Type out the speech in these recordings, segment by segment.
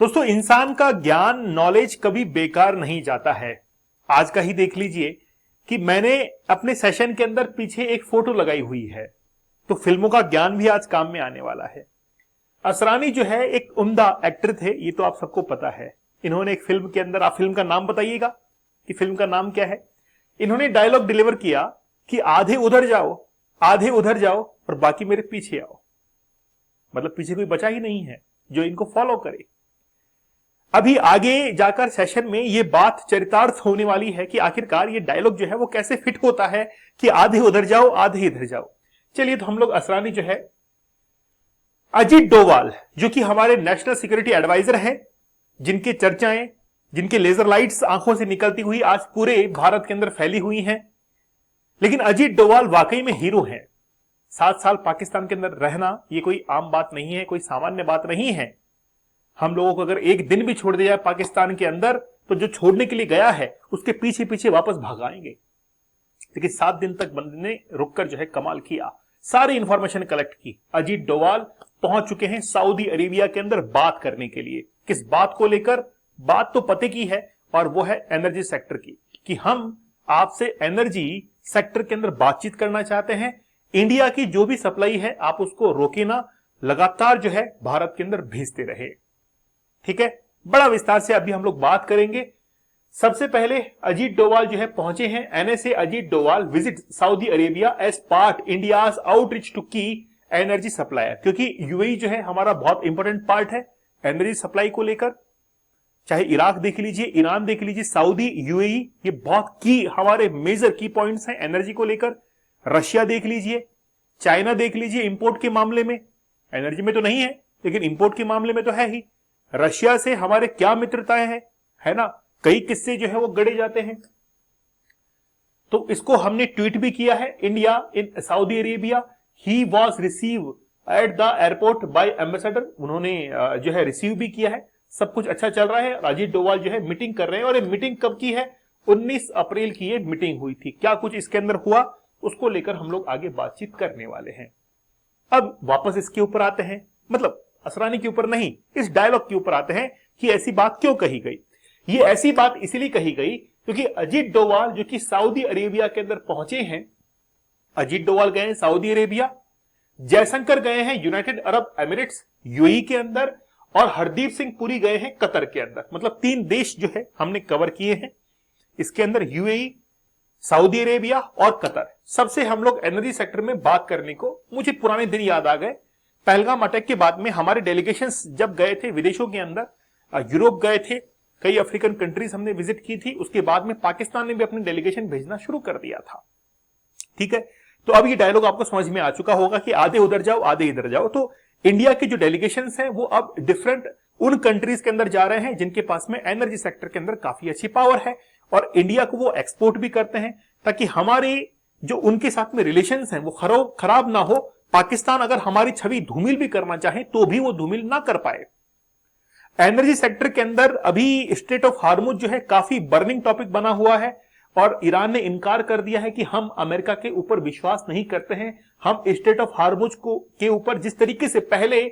दोस्तों, इंसान का ज्ञान नॉलेज कभी बेकार नहीं जाता है। आज का ही देख लीजिए कि मैंने अपने सेशन के अंदर पीछे एक फोटो लगाई हुई है, तो फिल्मों का ज्ञान भी आज काम में आने वाला है। असरानी जो है एक उम्दा एक्टर थे, ये तो आप सबको पता है। इन्होंने एक फिल्म के अंदर, आप फिल्म का नाम बताइएगा कि फिल्म का नाम क्या है। इन्होंने डायलॉग डिलीवर किया कि आधे उधर जाओ, आधे उधर जाओ और बाकी मेरे पीछे आओ। मतलब पीछे कोई बचा ही नहीं है जो इनको फॉलो करे। अभी आगे जाकर सेशन में ये बात चरितार्थ होने वाली है कि आखिरकार ये डायलॉग जो है वो कैसे फिट होता है कि आधे उधर जाओ आधे इधर जाओ। चलिए, तो हम लोग असरानी जो है अजीत डोवाल, जो कि हमारे नेशनल सिक्योरिटी एडवाइजर हैं, जिनके चर्चाएं, जिनके लेजर लाइट्स आंखों से निकलती हुई आज पूरे भारत के अंदर फैली हुई हैं। लेकिन अजीत डोवाल वाकई में हीरो हैं। 7 साल पाकिस्तान के अंदर रहना ये कोई आम बात नहीं है, कोई सामान्य बात नहीं है। हम लोगों को अगर एक दिन भी छोड़ दिया जाए पाकिस्तान के अंदर, तो जो छोड़ने के लिए गया है उसके पीछे पीछे वापस भागाएंगे। लेकिन 7 दिन तक बंदे ने रुककर जो है कमाल किया, सारी इंफॉर्मेशन कलेक्ट की। अजीत डोवाल पहुंच चुके हैं सऊदी अरेबिया के अंदर बात करने के लिए। किस बात को लेकर? बात तो पते की है, और वो है एनर्जी सेक्टर की, कि हम आपसे एनर्जी सेक्टर के अंदर बातचीत करना चाहते हैं। इंडिया की जो भी सप्लाई है आप उसको रोके ना, लगातार जो है भारत के अंदर भेजते रहे। ठीक है, बड़ा विस्तार से अभी हम लोग बात करेंगे। सबसे पहले अजीत डोवाल जो है पहुंचे हैं। NSA Ajit Doval visit Saudi Arabia as part India's outreach to key energy supplier, क्योंकि यूएई जो है हमारा बहुत इंपॉर्टेंट पार्ट है एनर्जी सप्लाई को लेकर। चाहे इराक देख लीजिए, ईरान देख लीजिए, सऊदी, यूएई, ये बहुत की हमारे मेजर की पॉइंट्स हैं एनर्जी को लेकर। रशिया देख लीजिए, चाइना देख लीजिए, इंपोर्ट के मामले में, एनर्जी में तो नहीं है लेकिन इंपोर्ट के मामले में तो है ही। रशिया से हमारे क्या मित्रताएं हैं, है ना, कई किस्से जो है वो गढ़े जाते हैं। तो इसको हमने ट्वीट भी किया है। India in Saudi Arabia, he was received at the airport by ambassador, उन्होंने जो है रिसीव भी किया है। सब कुछ अच्छा चल रहा है। अजीत डोवाल जो है मीटिंग कर रहे हैं, और ये मीटिंग कब की है? 19 अप्रैल की ये मीटिंग हुई थी। क्या कुछ इसके अंदर हुआ उसको लेकर हम लोग आगे बातचीत करने वाले हैं। अब वापस इसके ऊपर आते हैं, मतलब असरानी के ऊपर नहीं, इस डायलॉग के ऊपर आते हैं कि ऐसी बात क्यों कही गई। ये ऐसी बात इसलिए कही गई क्योंकि अजीत डोवाल जो कि सऊदी अरेबिया के अंदर पहुंचे हैं, अजीत डोवाल गए हैं सऊदी अरेबिया, जयशंकर गए हैं यूनाइटेड अरब एमिरेट्स यूएई के अंदर, और हरदीप सिंह पुरी गए हैं कतर के अंदर। मतलब 3 देश जो है हमने कवर किए हैं इसके अंदर, यूएई, सऊदी अरेबिया और कतर। सबसे हम लोग एनर्जी सेक्टर में बात करने को, मुझे पुराने दिन याद आ गए। पहलगाम अटैक के बाद में हमारे डेलीगेशंस जब गए थे विदेशों के अंदर, यूरोप गए थे, कई अफ्रीकन कंट्रीज हमने विजिट की थी। उसके बाद में पाकिस्तान ने भी अपनी डेलीगेशन भेजना शुरू कर दिया था। ठीक है, तो अब ये डायलॉग आपको समझ में आ चुका होगा कि आधे उधर जाओ आधे इधर जाओ। तो इंडिया के जो डेलीगेशंस हैं वो अब डिफरेंट उन कंट्रीज के अंदर जा रहे हैं जिनके पास में एनर्जी सेक्टर के अंदर काफी अच्छी पावर है, और इंडिया को वो एक्सपोर्ट भी करते हैं, ताकि हमारे जो उनके साथ में रिलेशंस हैं वो खराब ना हो। पाकिस्तान अगर हमारी छवि धूमिल भी करना चाहे तो भी वो धूमिल ना कर पाए। एनर्जी सेक्टर के अंदर अभी स्ट्रेट ऑफ हार्मुज जो है काफी बर्निंग टॉपिक बना हुआ है, और ईरान ने इनकार कर दिया है कि हम अमेरिका के ऊपर विश्वास नहीं करते हैं। हम स्ट्रेट ऑफ हार्मुज को के ऊपर जिस तरीके से पहले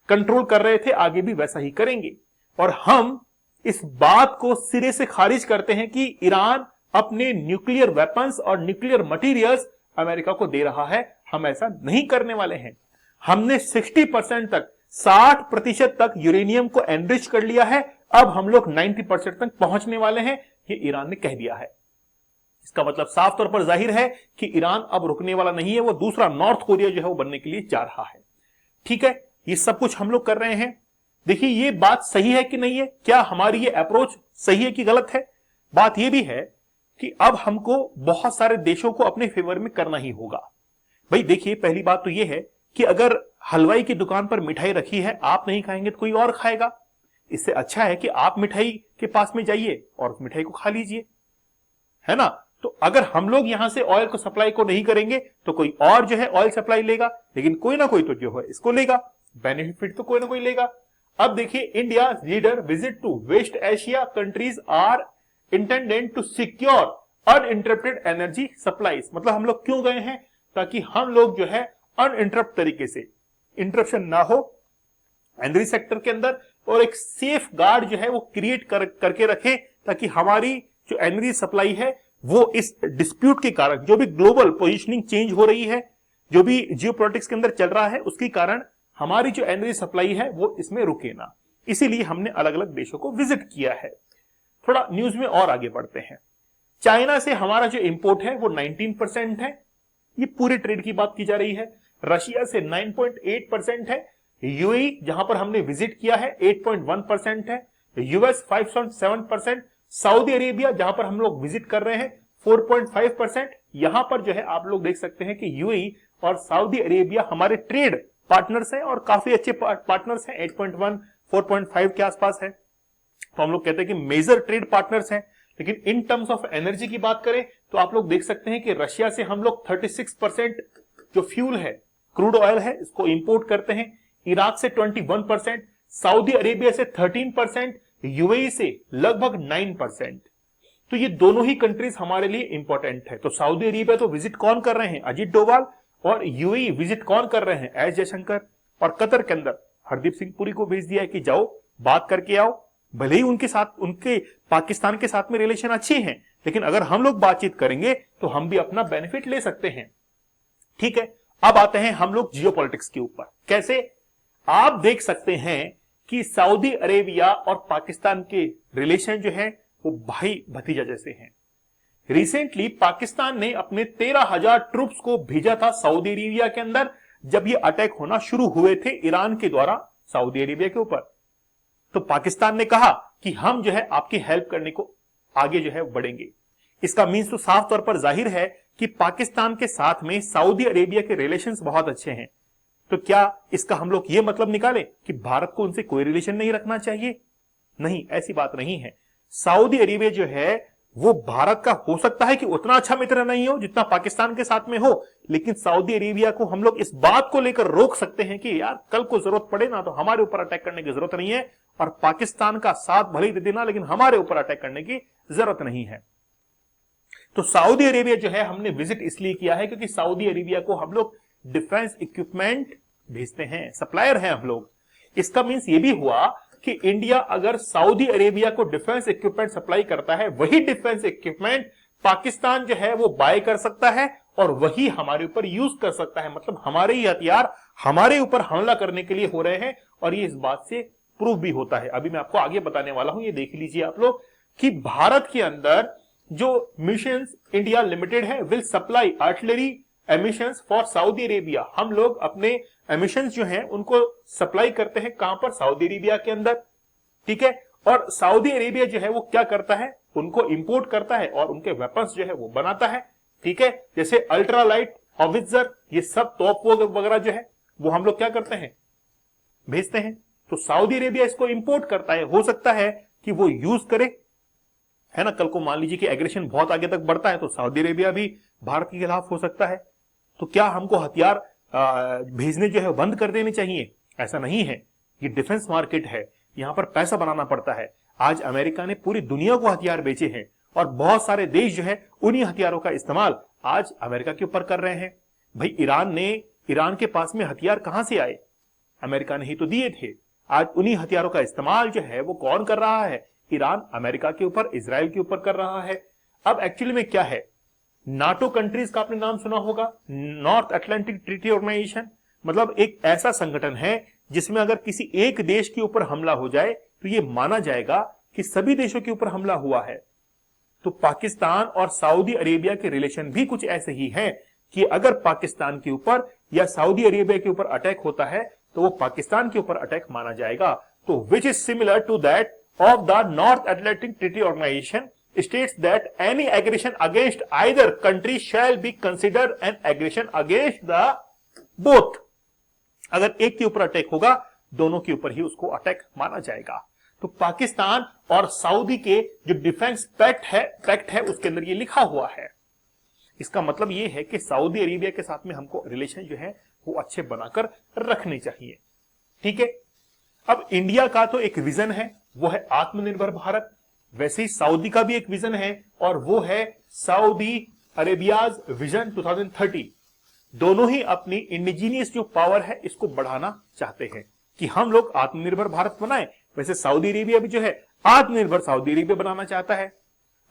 कंट्रोल कर रहे थे आगे भी वैसा ही करेंगे। और हम इस बात को सिरे से खारिज करते हैं कि ईरान अपने न्यूक्लियर वेपन्स और न्यूक्लियर मटेरियल्स अमेरिका को दे रहा है। हम ऐसा नहीं करने वाले हैं। हमने 60% तक, 60% तक यूरेनियम को एनरिच कर लिया है। अब हम लोग 90% तक पहुंचने वाले हैं, ये ईरान ने कह दिया है। इसका मतलब साफ तौर पर जाहिर है कि ईरान अब रुकने वाला नहीं है, वो दूसरा नॉर्थ कोरिया जो है वो बनने के लिए जा रहा है। ठीक है, ये सब कुछ हम लोग कर रहे हैं। देखिए, ये बात सही है कि नहीं है, क्या हमारी ये अप्रोच सही है कि गलत है? बात ये भी है कि अब हमको बहुत सारे देशों को अपने फेवर में करना ही होगा। भाई देखिए, पहली बात तो ये है कि अगर हलवाई की दुकान पर मिठाई रखी है, आप नहीं खाएंगे तो कोई और खाएगा। इससे अच्छा है कि आप मिठाई के पास में जाइए और उस मिठाई को खा लीजिए, है ना। तो अगर हम लोग यहां से ऑयल को सप्लाई को नहीं करेंगे तो कोई और जो है ऑयल सप्लाई लेगा, लेकिन कोई ना कोई तो जो है इसको लेगा, बेनिफिट तो कोई ना कोई लेगा। अब देखिए, India leader visit to West Asia countries are intended to secure uninterrupted energy supplies. मतलब हम लोग क्यों गए हैं? ताकि हम लोग जो है अनइंटरप्ट तरीके से, इंटरप्शन ना हो एनर्जी सेक्टर के अंदर, और एक सेफ गार्ड जो है वो क्रिएट करके रखें, ताकि हमारी जो एनर्जी सप्लाई है वो इस डिस्प्यूट के कारण, जो भी ग्लोबल पोजीशनिंग चेंज हो रही है, जो भी जियोपॉलिटिक्स के अंदर चल रहा है, उसके कारण हमारी जो एनर्जी सप्लाई है वो इसमें रुके ना। इसीलिए हमने अलग अलग देशों को विजिट किया है। थोड़ा न्यूज में और आगे बढ़ते हैं। चाइना से हमारा जो इंपोर्ट है वो 19% है, ये पूरे ट्रेड की बात की जा रही है। रशिया से 9.8% है। यूएई जहां पर हमने विजिट किया है 8.1% है। यूएस 5.7%। सऊदी अरेबिया जहां पर हम लोग विजिट कर रहे हैं 4.5%। यहां पर जो है आप लोग देख सकते हैं कि यूएई और सऊदी अरेबिया हमारे ट्रेड पार्टनर्स हैं और काफी अच्छे पार्टनर्स हैं। 8.1 4.5 के आसपास है, तो हम लोग कहते हैं कि मेजर ट्रेड पार्टनर्स हैं। लेकिन इन टर्म्स ऑफ एनर्जी की बात करें तो आप लोग देख सकते हैं कि रशिया से हम लोग 36% जो फ्यूल है, क्रूड ऑयल है, इसको इंपोर्ट करते हैं। इराक से 21%, सऊदी अरेबिया से 13%, यूएई से लगभग 9%। तो ये दोनों ही कंट्रीज हमारे लिए इंपॉर्टेंट है। तो सऊदी अरेबिया तो विजिट कौन कर रहे हैं? अजीत डोभाल। और यूएई विजिट कौन कर रहे हैं? एस जयशंकर। और कतर के अंदर हरदीप सिंह पुरी को भेज दिया है कि जाओ बात करके आओ। भले ही उनके साथ, उनके पाकिस्तान के साथ में रिलेशन अच्छे हैं, लेकिन अगर हम लोग बातचीत करेंगे तो हम भी अपना बेनिफिट ले सकते हैं। ठीक है, अब आते हैं हम लोग जियोपॉलिटिक्स के ऊपर। कैसे? आप देख सकते हैं कि सऊदी अरेबिया और पाकिस्तान के रिलेशन जो है वो भाई भतीजा जैसे हैं। रिसेंटली पाकिस्तान ने अपने 13,000 ट्रूप्स को भेजा था सऊदी अरेबिया के अंदर, जब ये अटैक होना शुरू हुए थे ईरान के द्वारा सऊदी अरेबिया के ऊपर। तो पाकिस्तान ने कहा कि हम जो है आपकी हेल्प करने को आगे जो है बढ़ेंगे। इसका मीन्स तो साफ तौर पर जाहिर है कि पाकिस्तान के साथ में सऊदी अरेबिया के रिलेशंस बहुत अच्छे हैं। तो क्या इसका हम लोग ये मतलब निकालें कि भारत को उनसे कोई रिलेशन नहीं रखना चाहिए? नहीं, ऐसी बात नहीं है। सऊदी अरेबिया जो है वो भारत का हो सकता है कि उतना अच्छा मित्र नहीं हो जितना पाकिस्तान के साथ में हो, लेकिन सऊदी अरेबिया को हम लोग इस बात को लेकर रोक सकते हैं कि यार कल को जरूरत पड़े ना तो हमारे ऊपर अटैक करने की जरूरत नहीं है, और पाकिस्तान का साथ भले ही दे देना लेकिन हमारे ऊपर अटैक करने की जरूरत नहीं है। तो सऊदी अरेबिया जो है हमने विजिट इसलिए किया है क्योंकि सऊदी अरेबिया को हम लोग डिफेंस इक्विपमेंट भेजते हैं, सप्लायर हैं हम लोग। इसका मीन्स ये भी हुआ कि इंडिया अगर सऊदी अरेबिया को डिफेंस इक्विपमेंट सप्लाई करता है, वही डिफेंस इक्विपमेंट पाकिस्तान जो है वो बाय कर सकता है और वही हमारे ऊपर यूज कर सकता है। मतलब हमारे ही हथियार हमारे ऊपर हमला करने के लिए हो रहे हैं, और ये इस बात से प्रूफ भी होता है। अभी मैं आपको आगे बताने वाला हूं, ये देख लीजिए आप लोग कि भारत के अंदर जो मिशंस इंडिया लिमिटेड है will supply artillery emissions for Saudi Arabia. हम लोग अपने एमिशंस जो हैं उनको सप्लाई करते हैं कहां पर? सऊदी अरेबिया के अंदर। ठीक है, और सऊदी अरेबिया जो है वो क्या करता है? उनको इंपोर्ट करता है और उनके वेपन्स जो है वो बनाता है। ठीक है, जैसे अल्ट्रालाइट हॉवित्जर, ये सब तोप वगैरह जो है वो हम लोग क्या करते हैं? भेजते हैं। तो सऊदी अरेबिया इसको इंपोर्ट करता है। हो सकता है कि वो यूज करे, है ना। कल को मान लीजिए कि एग्रेशन बहुत आगे तक बढ़ता है तो सऊदी अरेबिया भी भारत के खिलाफ हो सकता है। तो क्या हमको हथियार भेजने जो है बंद कर देने चाहिए? ऐसा नहीं है। ये डिफेंस मार्केट है, यहां पर पैसा बनाना पड़ता है। आज अमेरिका ने पूरी दुनिया को हथियार बेचे हैं और बहुत सारे देश जो है उन्हीं हथियारों का इस्तेमाल आज अमेरिका के ऊपर कर रहे हैं। भाई ईरान के पास में हथियार कहां से आए? अमेरिका ने ही तो दिए थे। आज उन्हीं हथियारों का इस्तेमाल जो है वो कौन कर रहा है? ईरान अमेरिका के ऊपर, इजराइल के ऊपर कर रहा है। अब एक्चुअली में क्या है, नाटो कंट्रीज का आपने नाम सुना होगा, नॉर्थ अटलांटिक ट्रीटी ऑर्गेनाइजेशन। मतलब एक ऐसा संगठन है जिसमें अगर किसी एक देश के ऊपर हमला हो जाए तो यह माना जाएगा कि सभी देशों के ऊपर हमला हुआ है। तो पाकिस्तान और सऊदी अरेबिया के रिलेशन भी कुछ ऐसे ही हैं कि अगर पाकिस्तान के ऊपर या सऊदी अरेबिया के ऊपर अटैक होता है तो वो पाकिस्तान के ऊपर अटैक माना जाएगा। तो which is similar to that of the North Atlantic Treaty Organization states that any aggression against either country shall be considered an aggression against the both। अगर एक के ऊपर अटैक होगा दोनों के ऊपर ही उसको अटैक माना जाएगा। तो पाकिस्तान और सऊदी के जो डिफेंस पैक्ट है उसके अंदर ये लिखा हुआ है। इसका मतलब ये है कि सऊदी अरेबिया के साथ में हमको रिलेशन जो है वो अच्छे बनाकर रखने चाहिए। ठीक है, अब इंडिया का तो एक विजन है, वो है आत्मनिर्भर भारत। वैसे ही सऊदी का भी एक विजन है और वो है सऊदी अरेबियाज विजन 2030। दोनों ही अपनी इंडिजीनियस जो पावर है इसको बढ़ाना चाहते हैं कि हम लोग आत्मनिर्भर भारत बनाएं। वैसे सऊदी अरेबिया भी जो है आत्मनिर्भर सऊदी अरेबिया बनाना चाहता है।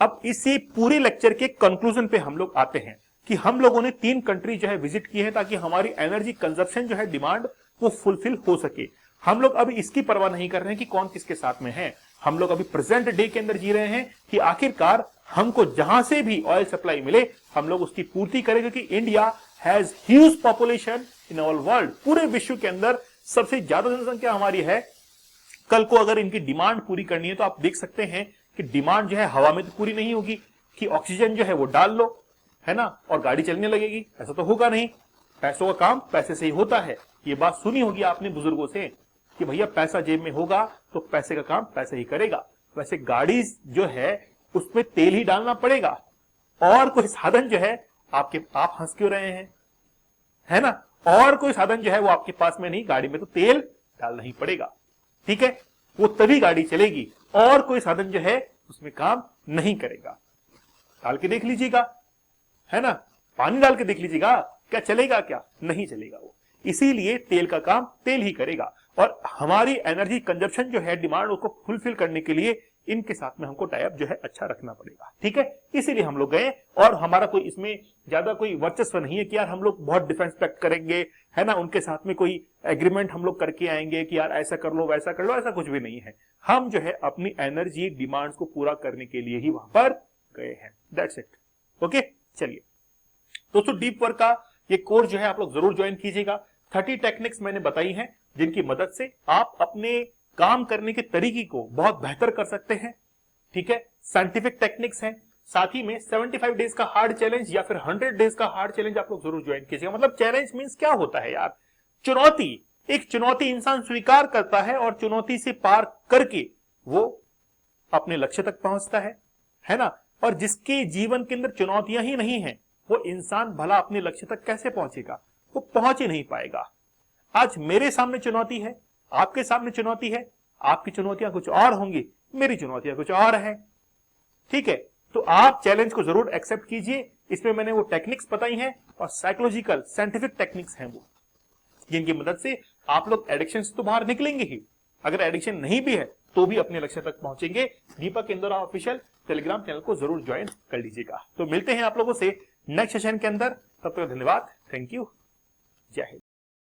अब इसी पूरे लेक्चर के कंक्लूजन पे हम लोग आते हैं कि हम लोगों ने 3 कंट्री जो है विजिट की है ताकि हमारी एनर्जी कंजप्शन जो है डिमांड वो फुलफिल हो सके। हम लोग अभी इसकी परवाह नहीं कर रहे हैं कि कौन किसके साथ में है, हम लोग अभी प्रेजेंट डे के अंदर जी रहे हैं कि आखिरकार हमको जहां से भी ऑयल सप्लाई मिले हम लोग उसकी पूर्ति करें, क्योंकि India has huge population in all world. पूरे विश्व के अंदर सबसे ज्यादा जनसंख्या हमारी है। कल को अगर इनकी डिमांड पूरी करनी है तो आप देख सकते हैं कि डिमांड जो है हवा में तो पूरी नहीं होगी कि ऑक्सीजन जो है वो डाल लो, है ना, और गाड़ी चलने लगेगी, ऐसा तो होगा नहीं। पैसों का काम पैसे से ही होता है। ये बात सुनी होगी आपने बुजुर्गों से कि भैया पैसा जेब में होगा तो पैसे का काम पैसे ही करेगा। वैसे गाड़ी जो है उसमें तेल ही डालना पड़ेगा और कोई साधन जो है आप हंस क्यों रहे हैं, है ना, और कोई साधन जो है वो आपके पास में नहीं, गाड़ी में तो तेल डालना ही पड़ेगा। ठीक है, वो तभी गाड़ी चलेगी और कोई साधन जो है उसमें काम नहीं करेगा। डाल के देख लीजिएगा, है ना, पानी डाल के देख लीजिएगा, क्या चलेगा, क्या नहीं चलेगा वो। इसीलिए तेल का काम तेल ही करेगा और हमारी एनर्जी कंजप्शन जो है डिमांड उसको फुलफिल करने के लिए इनके साथ में हमको टाइप जो है अच्छा रखना पड़ेगा। ठीक है, इसीलिए हम लोग गए और हमारा कोई इसमें ज्यादा कोई वर्चस्व नहीं है कि यार हम लोग बहुत डिफेंस पैक्ट करेंगे, है ना, उनके साथ में कोई एग्रीमेंट हम लोग करके आएंगे कि यार ऐसा कर लो वैसा कर लो, ऐसा कुछ भी नहीं है। हम जो है अपनी एनर्जी डिमांड्स को पूरा करने के लिए ही वहां पर गए हैं। That's it. ओके, चलिए दोस्तों, डीप वर्क का ये कोर्स जो है आप लोग जरूर ज्वाइन कीजिएगा। 30 टेक्निक्स मैंने बताई हैं जिनकी मदद से आप अपने काम करने के तरीके को बहुत बेहतर कर सकते हैं। ठीक है, साइंटिफिक टेक्निक्स हैं, साथ ही में 75 डेज का हार्ड चैलेंज या फिर 100 डेज का हार्ड चैलेंज आप लोग जरूर ज्वाइन कीजिएगा। मतलब चैलेंज मींस क्या होता है यार, चुनौती। एक चुनौती इंसान स्वीकार करता है और चुनौती से पार करके वो अपने लक्ष्य तक पहुंचता है ना। और जिसके जीवन के अंदर चुनौतियां ही नहीं है वो इंसान भला अपने लक्ष्य तक कैसे पहुंचेगा, वो पहुंच ही नहीं पाएगा। आज मेरे सामने चुनौती है, आपके सामने चुनौती है, आपकी चुनौतियां कुछ और होंगी, मेरी चुनौतियां कुछ और है। ठीक है, तो आप चैलेंज को जरूर एक्सेप्ट कीजिए। इसमें मैंने वो टेक्निक्स बताई हैं और साइकोलॉजिकल साइंटिफिक टेक्निक्स हैं वो, जिनकी मदद से आप लोग एडिक्शन से तो बाहर निकलेंगे ही, अगर एडिक्शन नहीं भी है तो भी अपने लक्ष्य तक पहुंचेंगे। दीपक इंदौरा ऑफिशियल टेलीग्राम चैनल को जरूर ज्वाइन कर लीजिएगा। तो मिलते हैं आप लोगों से नेक्स्ट सेशन के अंदर, तब तक धन्यवाद, थैंक यू, जय हिंद।